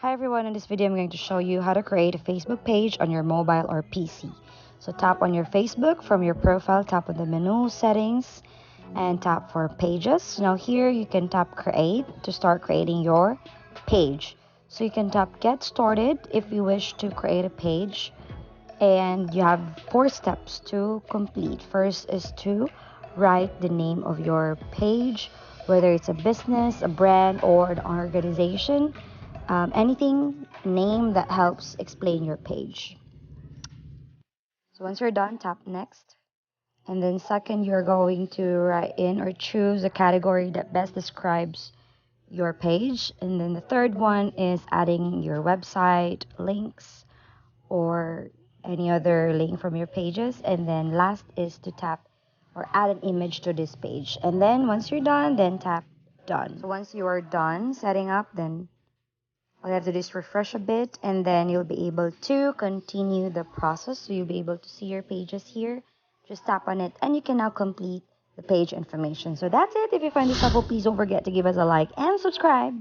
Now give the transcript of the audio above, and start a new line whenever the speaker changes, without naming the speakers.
Hi everyone, in this video I'm going to show you how to create a Facebook page on your mobile or PC. So tap on your Facebook from your profile, tap on the menu settings and tap for pages. Now here you can tap create to start creating your page. So you can tap get started if you wish to create a page, and you have 4 steps to complete. First is to write the name of your page, whether it's a business, a brand, or an organization. Anything name that helps explain your page. So once you're done, tap next. And then second, you're going to write in or choose a category that best describes your page. And then the third one is adding your website, links, or any other link from your pages. And then last is to tap or add an image to this page. And then once you're done, then tap done. So once you are done setting up, then all you have to do is refresh a bit, and then you'll be able to continue the process. So you'll be able to see your pages here. Just tap on it and you can now complete the page information. So that's it. If you find this helpful, please don't forget to give us a like and subscribe.